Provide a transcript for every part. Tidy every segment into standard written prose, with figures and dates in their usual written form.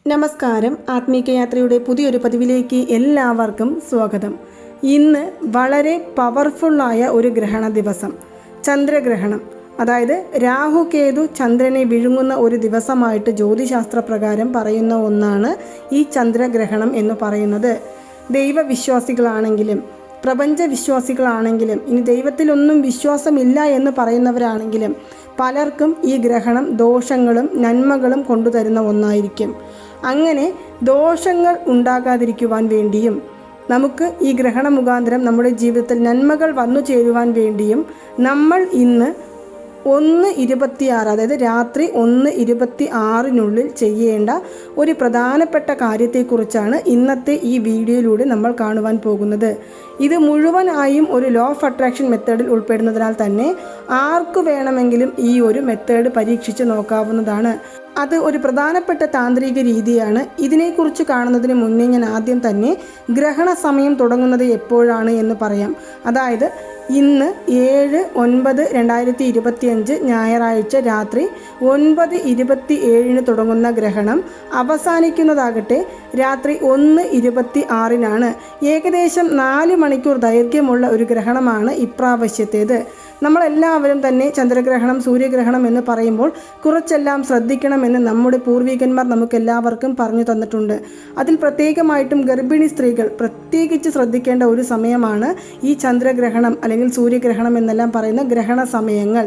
നമസ്കാരം. ആത്മീകയാത്രയുടെ പുതിയൊരു പതിവിലേക്ക് എല്ലാവർക്കും സ്വാഗതം. ഇന്ന് വളരെ പവർഫുള്ളായ ഒരു ഗ്രഹണ ദിവസം, ചന്ദ്രഗ്രഹണം. അതായത് രാഹു കേതു ചന്ദ്രനെ വിഴുങ്ങുന്ന ഒരു ദിവസമായിട്ട് ജ്യോതിശാസ്ത്ര പ്രകാരം പറയുന്ന ഒന്നാണ് ഈ ചന്ദ്രഗ്രഹണം എന്ന് പറയുന്നത്. ദൈവവിശ്വാസികളാണെങ്കിലും പ്രപഞ്ച വിശ്വാസികളാണെങ്കിലും ഇനി ദൈവത്തിലൊന്നും വിശ്വാസമില്ല എന്ന് പറയുന്നവരാണെങ്കിലും പലർക്കും ഈ ഗ്രഹണം ദോഷങ്ങളും നന്മകളും കൊണ്ടുതരുന്ന ഒന്നായിരിക്കും. അങ്ങനെ ദോഷങ്ങൾ ഉണ്ടാകാതിരിക്കുവാൻ വേണ്ടിയും നമുക്ക് ഈ ഗ്രഹണ മുഖാന്തരം നമ്മുടെ ജീവിതത്തിൽ നന്മകൾ വന്നു ചേരുവാൻ വേണ്ടിയും നമ്മൾ ഇന്ന് 1:26 അതായത് രാത്രി 1:26 ചെയ്യേണ്ട ഒരു പ്രധാനപ്പെട്ട കാര്യത്തെക്കുറിച്ചാണ് ഇന്നത്തെ ഈ വീഡിയോയിലൂടെ നമ്മൾ കാണുവാൻ പോകുന്നത്. ഇത് മുഴുവനായും ഒരു ലോ ഓഫ് അട്രാക്ഷൻ മെത്തേഡിൽ ഉൾപ്പെടുന്നതിനാൽ തന്നെ ആർക്കു വേണമെങ്കിലും ഈ ഒരു മെത്തേഡ് പരീക്ഷിച്ച് നോക്കാവുന്നതാണ്. അത് ഒരു പ്രധാനപ്പെട്ട താന്ത്രിക രീതിയാണ്. ഇതിനെക്കുറിച്ച് കാണുന്നതിന് മുന്നേ ഞാൻ ആദ്യം തന്നെ ഗ്രഹണ സമയം തുടങ്ങുന്നത് എപ്പോഴാണ് എന്ന് പറയാം. അതായത് ഇന്ന് 7/9/2025 ഞായറാഴ്ച രാത്രി 9:27 തുടങ്ങുന്ന ഗ്രഹണം അവസാനിക്കുന്നതാകട്ടെ രാത്രി 1:26 ഏകദേശം 4 മണിക്കൂർ ദൈർഘ്യമുള്ള ഒരു ഗ്രഹണമാണ് ഇപ്രാവശ്യത്തേത്. നമ്മളെല്ലാവരും തന്നെ ചന്ദ്രഗ്രഹണം, സൂര്യഗ്രഹണം എന്ന് പറയുമ്പോൾ കുറച്ചെല്ലാം ശ്രദ്ധിക്കണമെന്ന് നമ്മുടെ പൂർവികന്മാർ നമുക്കെല്ലാവർക്കും പറഞ്ഞു തന്നിട്ടുണ്ട്. അതിൽ പ്രത്യേകമായിട്ടും ഗർഭിണി സ്ത്രീകൾ പ്രത്യേകിച്ച് ശ്രദ്ധിക്കേണ്ട ഒരു സമയമാണ് ഈ ചന്ദ്രഗ്രഹണം അല്ലെങ്കിൽ സൂര്യഗ്രഹണം എന്നെല്ലാം പറയുന്ന ഗ്രഹണ സമയങ്ങൾ.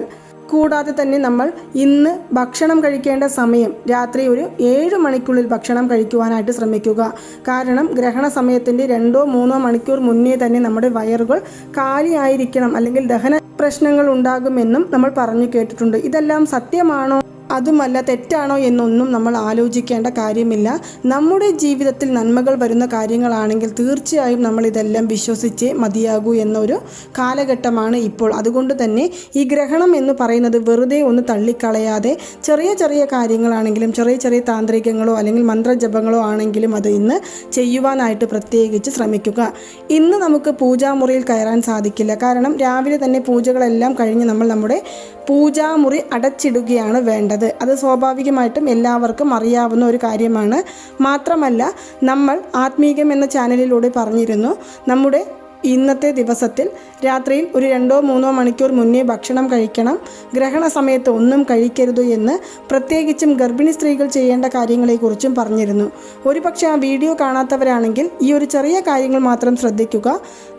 കൂടാതെ തന്നെ നമ്മൾ ഇന്ന് ഭക്ഷണം കഴിക്കേണ്ട സമയം രാത്രി ഒരു 7 മണിക്കുള്ളിൽ ഭക്ഷണം കഴിക്കുവാനായിട്ട് ശ്രമിക്കുക. കാരണം ഗ്രഹണ സമയത്തിൻ്റെ 2-3 മണിക്കൂർ മുന്നേ തന്നെ നമ്മുടെ വയറുകൾ കാലിയായിരിക്കണം, അല്ലെങ്കിൽ ദഹന പ്രശ്നങ്ങൾ ഉണ്ടാകുമെന്നും നമ്മൾ പറഞ്ഞു കേട്ടിട്ടുണ്ട്. ഇതെല്ലാം സത്യമാണോ അതുമല്ല തെറ്റാണോ എന്നൊന്നും നമ്മൾ ആലോചിക്കേണ്ട കാര്യമില്ല. നമ്മുടെ ജീവിതത്തിൽ നന്മകൾ വരുന്ന കാര്യങ്ങളാണെങ്കിൽ തീർച്ചയായും നമ്മൾ ഇതെല്ലാം വിശ്വസിച്ചേ മതിയാകൂ എന്നൊരു കാലഘട്ടമാണ് ഇപ്പോൾ. അതുകൊണ്ട് തന്നെ ഈ ഗ്രഹണം എന്ന് പറയുന്നത് വെറുതെ ഒന്ന് തള്ളിക്കളയാതെ ചെറിയ ചെറിയ കാര്യങ്ങളാണെങ്കിലും ചെറിയ ചെറിയ താന്ത്രികങ്ങളോ അല്ലെങ്കിൽ മന്ത്രജപങ്ങളോ ആണെങ്കിലും അത് ഇന്ന് ചെയ്യുവാനായിട്ട് പ്രത്യേകിച്ച് ശ്രമിക്കുക. ഇന്ന് നമുക്ക് പൂജാമുറിയിൽ കയറാൻ സാധിക്കില്ല. കാരണം രാവിലെ തന്നെ പൂജകളെല്ലാം കഴിഞ്ഞ് നമ്മൾ നമ്മുടെ പൂജാമുറി അടച്ചിടുകയാണ് വേണ്ടത്. അത് സ്വാഭാവികമായിട്ടും എല്ലാവർക്കും അറിയാവുന്ന ഒരു കാര്യമാണ്. മാത്രമല്ല നമ്മൾ ആത്മീകം എന്ന ചാനലിലൂടെ പറഞ്ഞിരുന്നു, നമ്മുടെ ഇന്നത്തെ ദിവസത്തിൽ രാത്രിയിൽ ഒരു 2-3 മണിക്കൂർ മുന്നേ ഭക്ഷണം കഴിക്കണം, ഗ്രഹണ സമയത്ത് ഒന്നും കഴിക്കരുത് എന്ന് പ്രത്യേകിച്ചും ഗർഭിണി സ്ത്രീകൾ ചെയ്യേണ്ട കാര്യങ്ങളെക്കുറിച്ചും പറഞ്ഞിരുന്നു. ഒരുപക്ഷെ ആ വീഡിയോ കാണാത്തവരാണെങ്കിൽ ഈ ഒരു ചെറിയ കാര്യങ്ങൾ മാത്രം ശ്രദ്ധിക്കുക.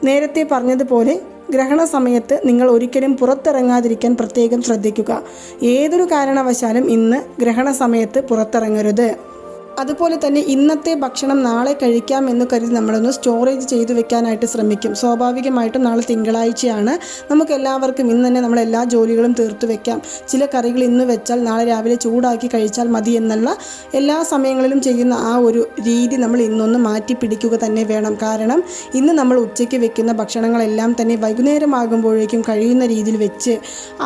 നേരത്തെ പറഞ്ഞതുപോലെ ഗ്രഹണ സമയത്ത് നിങ്ങൾ ഒരിക്കലും പുറത്തിറങ്ങാതിരിക്കാൻ പ്രത്യേകം ശ്രദ്ധിക്കുക. ഏതൊരു കാരണവശാലും ഇന്ന് ഗ്രഹണ സമയത്ത് പുറത്തിറങ്ങരുത്. അതുപോലെ തന്നെ ഇന്നത്തെ ഭക്ഷണം നാളെ കഴിക്കാമെന്ന് കരുതി നമ്മളൊന്ന് സ്റ്റോറേജ് ചെയ്തു വെക്കാനായിട്ട് ശ്രമിക്കും. സ്വാഭാവികമായിട്ടും നാളെ തിങ്കളാഴ്ചയാണ്, നമുക്ക് എല്ലാവർക്കും ഇന്ന് തന്നെ നമ്മളെല്ലാ ജോലികളും തീർത്തു വെക്കാം. ചില കറികൾ ഇന്ന് വെച്ചാൽ നാളെ രാവിലെ ചൂടാക്കി കഴിച്ചാൽ മതി എന്നുള്ള എല്ലാ സമയങ്ങളിലും ചെയ്യുന്ന ആ ഒരു രീതി നമ്മൾ ഇന്നൊന്ന് മാറ്റി പിടിക്കുക തന്നെ വേണം. കാരണം ഇന്ന് നമ്മൾ ഉച്ചയ്ക്ക് വെക്കുന്ന ഭക്ഷണങ്ങളെല്ലാം തന്നെ വൈകുന്നേരമാകുമ്പോഴേക്കും കഴിയുന്ന രീതിയിൽ വെച്ച്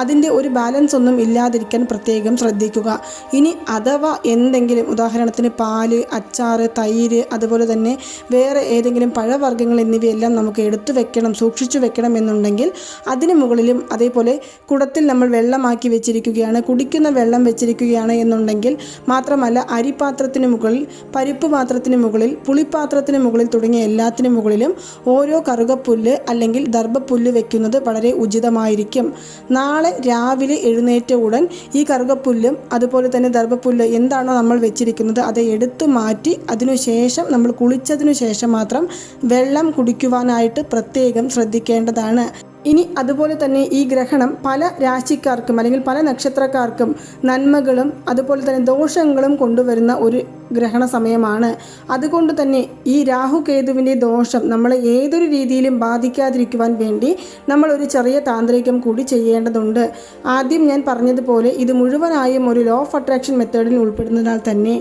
അതിൻ്റെ ഒരു ബാലൻസ് ഒന്നും ഇല്ലാതിരിക്കാൻ പ്രത്യേകം ശ്രദ്ധിക്കുക. ഇനി അഥവാ എന്തെങ്കിലും ഉദാഹരണത്തിന് പാല്, അച്ചാറ്, തൈര്, അതുപോലെ തന്നെ വേറെ ഏതെങ്കിലും പഴവർഗ്ഗങ്ങൾ എന്നിവയെല്ലാം നമുക്ക് എടുത്തു വെക്കണം, സൂക്ഷിച്ചു വെക്കണം എന്നുണ്ടെങ്കിൽ അതിന് മുകളിലും അതേപോലെ കുടത്തിൽ നമ്മൾ വെള്ളമാക്കി വെച്ചിരിക്കുകയാണ്, കുടിക്കുന്ന വെള്ളം വെച്ചിരിക്കുകയാണ് എന്നുണ്ടെങ്കിൽ, മാത്രമല്ല അരിപാത്രത്തിന് മുകളിൽ, പരിപ്പ് പാത്രത്തിന് മുകളിൽ, പുളിപ്പാത്രത്തിന് മുകളിൽ തുടങ്ങിയ എല്ലാത്തിനും മുകളിലും ഓരോ കറുകപ്പുല്ല് അല്ലെങ്കിൽ ദർഭപ്പുല്ല് വെക്കുന്നത് വളരെ ഉചിതമായിരിക്കും. നാളെ രാവിലെ എഴുന്നേറ്റ ഉടൻ ഈ കറുകപ്പുല്ലും അതുപോലെ തന്നെ ദർഭപ്പുല്ല് എന്താണോ നമ്മൾ വെച്ചിരിക്കുന്നത് അത് എടുത്തു മാറ്റി അതിനുശേഷം നമ്മൾ കുളിച്ചതിനു ശേഷം മാത്രം വെള്ളം കുടിക്കുവാനായിട്ട് പ്രത്യേകം ശ്രദ്ധിക്കേണ്ടതാണ്. ഇനി അതുപോലെ തന്നെ ഈ ഗ്രഹണം പല രാശിക്കാർക്കും അല്ലെങ്കിൽ പല നക്ഷത്രക്കാർക്കും നന്മകളും അതുപോലെ തന്നെ ദോഷങ്ങളും കൊണ്ടുവരുന്ന ഒരു ഗ്രഹണ സമയമാണ്. അതുകൊണ്ട് തന്നെ ഈ രാഹു കേതുവിൻ്റെ ദോഷം നമ്മളെ ഏതൊരു രീതിയിലും ബാധിക്കാതിരിക്കുവാൻ വേണ്ടി നമ്മൾ ഒരു ചെറിയ താന്ത്രികം കൂടി ചെയ്യേണ്ടതുണ്ട്. ആദ്യം ഞാൻ പറഞ്ഞതുപോലെ ഇത് മുഴുവനായും ഒരു ലോ ഓഫ് അട്രാക്ഷൻ മെത്തേഡിൽ ഉൾപ്പെടുന്നതിനാൽ തന്നെ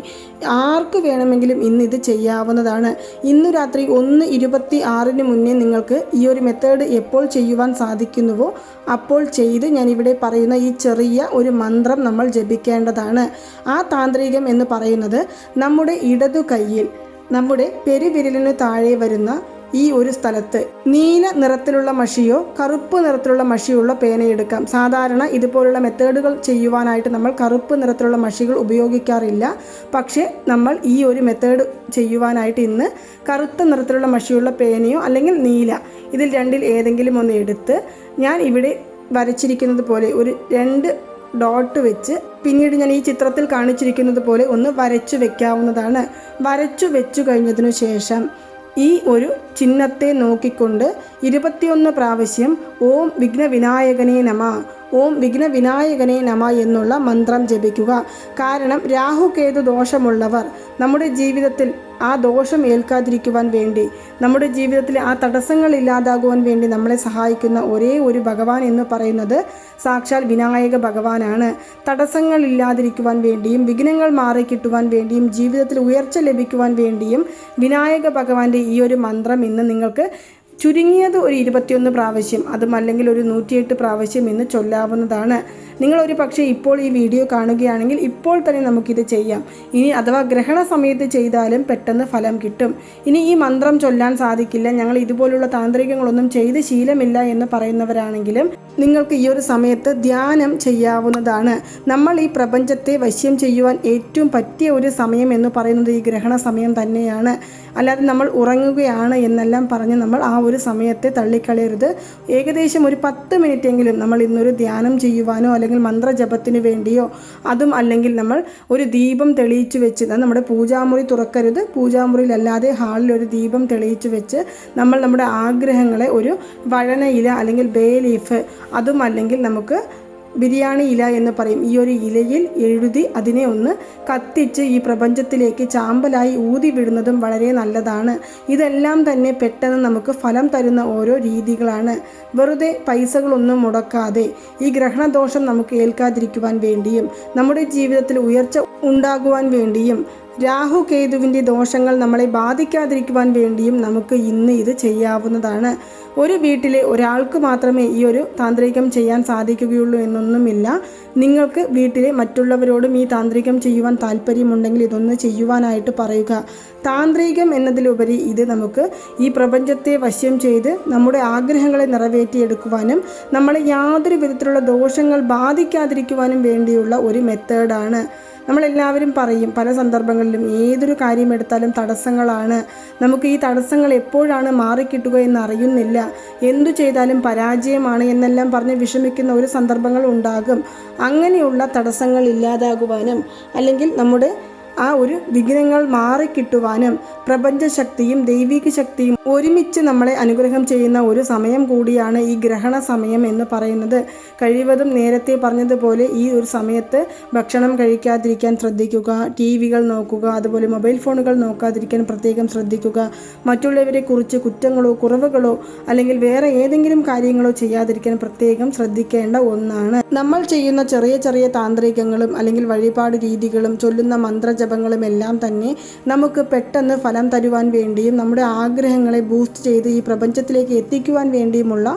ആർക്ക് വേണമെങ്കിലും ഇന്ന് ഇത് ചെയ്യാവുന്നതാണ്. ഇന്ന് രാത്രി 1:26 മുന്നേ നിങ്ങൾക്ക് ഈ ഒരു മെത്തേഡ് എപ്പോൾ ചെയ്യുവാൻ സാധിക്കുന്നുവോ അപ്പോൾ ചെയ്ത് ഞാൻ ഇവിടെ പറയുന്ന ഈ ചെറിയ ഒരു മന്ത്രം നമ്മൾ ജപിക്കേണ്ടതാണ്. ആ താന്ത്രികം എന്ന് പറയുന്നത് നമ്മുടെ ഇടതു കൈയിൽ നമ്മുടെ പെരുവിരലിന് താഴെ വരുന്ന ഈ ഒരു സ്ഥലത്ത് നീല നിറത്തിലുള്ള മഷിയോ കറുപ്പ് നിറത്തിലുള്ള മഷിയുള്ള പേനയെടുക്കാം. സാധാരണ ഇതുപോലുള്ള മെത്തേഡുകൾ ചെയ്യുവാനായിട്ട് നമ്മൾ കറുപ്പ് നിറത്തിലുള്ള മഷികൾ ഉപയോഗിക്കാറില്ല. പക്ഷേ നമ്മൾ ഈ ഒരു മെത്തേഡ് ചെയ്യുവാനായിട്ട് ഇന്ന് കറുത്ത നിറത്തിലുള്ള മഷിയുള്ള പേനയോ അല്ലെങ്കിൽ നീല, ഇതിൽ രണ്ടിൽ ഏതെങ്കിലും ഒന്ന് എടുത്ത് ഞാൻ ഇവിടെ വരച്ചിരിക്കുന്നത് പോലെ ഒരു 2 ഡോട്ട് വെച്ച് പിന്നീട് ഞാൻ ഈ ചിത്രത്തിൽ കാണിച്ചിരിക്കുന്നത് പോലെ ഒന്ന് വരച്ചു വെക്കാവുന്നതാണ്. വരച്ചു വെച്ചു കഴിഞ്ഞതിനു ശേഷം ഈ ഒരു ചിഹ്നത്തെ നോക്കിക്കൊണ്ട് 21 പ്രാവശ്യം ഓം വിഘ്നവിനായകനേ നമഃ, ഓം വിഘ്നവിനായകനേ നമഃ എന്നുള്ള മന്ത്രം ജപിക്കുക. കാരണം രാഹുകേതു ദോഷമുള്ളവർ നമ്മുടെ ജീവിതത്തിൽ ആ ദോഷം ഏൽക്കാതിരിക്കുവാൻ വേണ്ടി, നമ്മുടെ ജീവിതത്തിൽ ആ തടസ്സങ്ങൾ ഇല്ലാതാകുവാൻ വേണ്ടി നമ്മളെ സഹായിക്കുന്ന ഒരേ ഒരു ഭഗവാൻ എന്ന് പറയുന്നത് സാക്ഷാൽ വിനായക ഭഗവാനാണ്. തടസ്സങ്ങൾ ഇല്ലാതിരിക്കുവാൻ വേണ്ടിയും വിഘ്നങ്ങൾ മാറിക്കിട്ടുവാൻ വേണ്ടിയും ജീവിതത്തിൽ ഉയർച്ച ലഭിക്കുവാൻ വേണ്ടിയും വിനായക ഭഗവാന്റെ ഈ ഒരു മന്ത്രം ഇന്ന് നിങ്ങൾക്ക് ചുരുങ്ങിയത് ഒരു 21 പ്രാവശ്യം, അതും അല്ലെങ്കിൽ ഒരു 108 പ്രാവശ്യം ഇന്ന് ചൊല്ലാവുന്നതാണ്. നിങ്ങളൊരു പക്ഷേ ഇപ്പോൾ ഈ വീഡിയോ കാണുകയാണെങ്കിൽ ഇപ്പോൾ തന്നെ നമുക്കിത് ചെയ്യാം. ഇനി അഥവാ ഗ്രഹണ സമയത്ത് ചെയ്താലും പെട്ടെന്ന് ഫലം കിട്ടും. ഇനി ഈ മന്ത്രം ചൊല്ലാൻ സാധിക്കില്ല, ഞങ്ങൾ ഇതുപോലുള്ള താന്ത്രികങ്ങളൊന്നും ചെയ്ത് ശീലമില്ല എന്ന് പറയുന്നവരാണെങ്കിലും നിങ്ങൾക്ക് ഈ ഒരു സമയത്ത് ധ്യാനം ചെയ്യാവുന്നതാണ്. നമ്മൾ ഈ പ്രപഞ്ചത്തെ വശ്യം ചെയ്യുവാൻ ഏറ്റവും പറ്റിയ ഒരു സമയം എന്ന് പറയുന്നത് ഈ ഗ്രഹണ സമയം തന്നെയാണ്. അല്ലാതെ നമ്മൾ ഉറങ്ങുകയാണ് എന്നെല്ലാം പറഞ്ഞ് നമ്മൾ ആ ഒരു സമയത്തെ തള്ളിക്കളയരുത്. ഏകദേശം ഒരു 10 മിനിറ്റെങ്കിലും നമ്മൾ ഇന്നൊരു ധ്യാനം ചെയ്യുവാനോ അല്ലെങ്കിൽ മന്ത്രജപത്തിന് വേണ്ടിയോ, അതും അല്ലെങ്കിൽ നമ്മൾ ഒരു ദീപം തെളിയിച്ചു വെച്ച്, നമ്മുടെ പൂജാമുറി തുറക്കരുത്, പൂജാമുറിയിലല്ലാതെ ഹാളിൽ ഒരു ദീപം തെളിയിച്ചു വെച്ച് നമ്മൾ നമ്മുടെ ആഗ്രഹങ്ങളെ ഒരു വഴനയില അല്ലെങ്കിൽ ബേ ലീഫ്, അതും അല്ലെങ്കിൽ നമുക്ക് ബിരിയാണി ഇല എന്ന് പറയും, ഈ ഒരു ഇലയിൽ എഴുതി അതിനെ ഒന്ന് കത്തിച്ച് ഈ പ്രപഞ്ചത്തിലേക്ക് ചാമ്പലായി ഊതി വിടുന്നതും വളരെ നല്ലതാണ്. ഇതെല്ലാം തന്നെ പെട്ടെന്ന് നമുക്ക് ഫലം തരുന്ന ഓരോ രീതികളാണ്. വെറുതെ പൈസകളൊന്നും മുടക്കാതെ ഈ ഗ്രഹണദോഷം നമുക്ക് ഏൽക്കാതിരിക്കുവാൻ വേണ്ടിയും നമ്മുടെ ജീവിതത്തിൽ ഉയർച്ച ഉണ്ടാകുവാൻ വേണ്ടിയും രാഹുകേതുവിൻ്റെ ദോഷങ്ങൾ നമ്മളെ ബാധിക്കാതിരിക്കുവാൻ വേണ്ടിയും നമുക്ക് ഇന്ന് ഇത് ചെയ്യാവുന്നതാണ്. ഒരു വീട്ടിലെ ഒരാൾക്ക് മാത്രമേ ഈ ഒരു താന്ത്രികം ചെയ്യാൻ സാധിക്കുകയുള്ളൂ എന്നൊന്നുമില്ല. നിങ്ങൾക്ക് വീട്ടിലെ മറ്റുള്ളവരോടും ഈ താന്ത്രികം ചെയ്യുവാൻ താല്പര്യമുണ്ടെങ്കിൽ ഇതൊന്ന് ചെയ്യുവാനായിട്ട് പറയുക. താന്ത്രികം എന്നതിലുപരി ഇത് നമുക്ക് ഈ പ്രപഞ്ചത്തെ വശ്യം ചെയ്ത് നമ്മുടെ ആഗ്രഹങ്ങളെ നിറവേറ്റിയെടുക്കുവാനും നമ്മളെ യാതൊരു വിധത്തിലുള്ള ദോഷങ്ങൾ ബാധിക്കാതിരിക്കുവാനും വേണ്ടിയുള്ള ഒരു മെത്തേഡാണ്. നമ്മളെല്ലാവരും പറയും പല സന്ദർഭങ്ങളിലും ഏതൊരു കാര്യം എടുത്താലും തടസ്സങ്ങളാണ്, നമുക്ക് ഈ തടസ്സങ്ങൾ എപ്പോഴാണ് മാറിക്കിട്ടുക എന്നറിയുന്നില്ല, എന്തു ചെയ്താലും പരാജയമാണ് എന്നെല്ലാം പറഞ്ഞ് വിഷമിക്കുന്ന ഒരു സന്ദർഭങ്ങൾ ഉണ്ടാകും. അങ്ങനെയുള്ള തടസ്സങ്ങൾ ഇല്ലാതാകുവാനും അല്ലെങ്കിൽ നമ്മുടെ ആ ഒരു വിഘ്നങ്ങൾ മാറിക്കിട്ടുവാനും പ്രപഞ്ചശക്തിയും ദൈവിക ശക്തിയും ഒരുമിച്ച് നമ്മളെ അനുഗ്രഹം ചെയ്യുന്ന ഒരു സമയം കൂടിയാണ് ഈ ഗ്രഹണ സമയം എന്ന് പറയുന്നത്. കഴിവതും നേരത്തെ പറഞ്ഞതുപോലെ ഈ ഒരു സമയത്ത് ഭക്ഷണം കഴിക്കാതിരിക്കാൻ ശ്രദ്ധിക്കുക, TV-കൾ നോക്കുക, അതുപോലെ മൊബൈൽ ഫോണുകൾ നോക്കാതിരിക്കാൻ പ്രത്യേകം ശ്രദ്ധിക്കുക. മറ്റുള്ളവരെ കുറിച്ച് കുറ്റങ്ങളോ കുറവുകളോ അല്ലെങ്കിൽ വേറെ ഏതെങ്കിലും കാര്യങ്ങളോ ചെയ്യാതിരിക്കാൻ പ്രത്യേകം ശ്രദ്ധിക്കേണ്ട ഒന്നാണ്. നമ്മൾ ചെയ്യുന്ന ചെറിയ ചെറിയ താന്ത്രികങ്ങളും അല്ലെങ്കിൽ വഴിപാട് രീതികളും ചൊല്ലുന്ന മന്ത്രജപങ്ങളും എല്ലാം തന്നെ നമുക്ക് പെട്ടെന്ന് ഫലം തരുവാൻ വേണ്ടിയും നമ്മുടെ ആഗ്രഹങ്ങളെ ബൂസ്റ്റ് ചെയ്ത് ഈ പ്രപഞ്ചത്തിലേക്ക് എത്തിക്കുവാൻ വേണ്ടിയുമുള്ള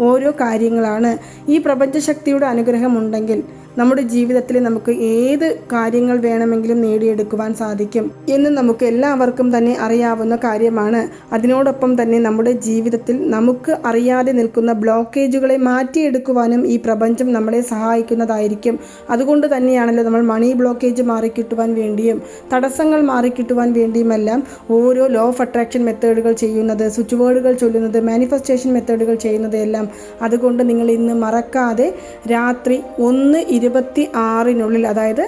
ഓരോ കാര്യങ്ങളാണ്. ഈ പ്രപഞ്ചശക്തിയുടെ അനുഗ്രഹം ഉണ്ടെങ്കിൽ നമ്മുടെ ജീവിതത്തിൽ നമുക്ക് ഏത് കാര്യങ്ങൾ വേണമെങ്കിലും നേടിയെടുക്കുവാൻ സാധിക്കും എന്ന് നമുക്ക് എല്ലാവർക്കും തന്നെ അറിയാവുന്ന കാര്യമാണ്. അതിനോടൊപ്പം തന്നെ നമ്മുടെ ജീവിതത്തിൽ നമുക്ക് അറിയാതെ നിൽക്കുന്ന ബ്ലോക്കേജുകളെ മാറ്റിയെടുക്കുവാനും ഈ പ്രപഞ്ചം നമ്മളെ സഹായിക്കുന്നതായിരിക്കും. അതുകൊണ്ട് തന്നെയാണല്ലോ നമ്മൾ മണി ബ്ലോക്കേജ് മാറിക്കിട്ടുവാൻ വേണ്ടിയും തടസ്സങ്ങൾ മാറിക്കിട്ടുവാൻ വേണ്ടിയുമെല്ലാം ഓരോ ലോ ഓഫ് അട്രാക്ഷൻ മെത്തേഡുകൾ ചെയ്യുന്നത്, സ്വിച്ച് വേർഡുകൾ ചൊല്ലുന്നത്, മാനിഫെസ്റ്റേഷൻ മെത്തേഡുകൾ ചെയ്യുന്നത് എല്ലാം. അതുകൊണ്ട് നിങ്ങൾ ഇന്ന് മറക്കാതെ രാത്രി 1:26 അതായത്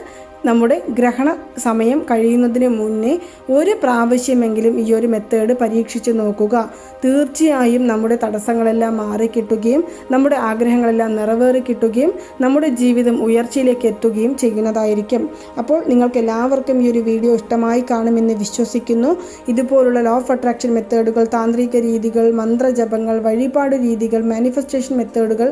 നമ്മുടെ ഗ്രഹണ സമയം കഴിയുന്നതിന് മുന്നേ ഒരു പ്രാവശ്യമെങ്കിലും ഈ ഒരു മെത്തേഡ് പരീക്ഷിച്ച് നോക്കുക. തീർച്ചയായും നമ്മുടെ തടസ്സങ്ങളെല്ലാം മാറിക്കിട്ടുകയും നമ്മുടെ ആഗ്രഹങ്ങളെല്ലാം നിറവേറിക്കിട്ടുകയും നമ്മുടെ ജീവിതം ഉയർച്ചയിലേക്ക് എത്തുകയും ചെയ്യുന്നതായിരിക്കും. അപ്പോൾ നിങ്ങൾക്ക് എല്ലാവർക്കും ഈ ഒരു വീഡിയോ ഇഷ്ടമായി കാണുമെന്ന് വിശ്വസിക്കുന്നു. ഇതുപോലുള്ള ലോ ഓഫ് അട്രാക്ഷൻ മെത്തേഡുകൾ, താന്ത്രിക രീതികൾ, മന്ത്രജപങ്ങൾ, വഴിപാട് രീതികൾ, മാനിഫെസ്റ്റേഷൻ മെത്തേഡുകൾ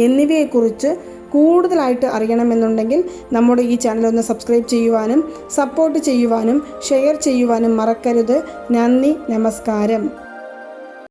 എന്നിവയെക്കുറിച്ച് കൂടുതലായിട്ട് അറിയണമെന്നുണ്ടെങ്കിൽ നമ്മുടെ ഈ ചാനൽ ഒന്ന് സബ്സ്ക്രൈബ് ചെയ്യുവാനും സപ്പോർട്ട് ചെയ്യുവാനും ഷെയർ ചെയ്യുവാനും മറക്കരുത്. നന്ദി, നമസ്കാരം.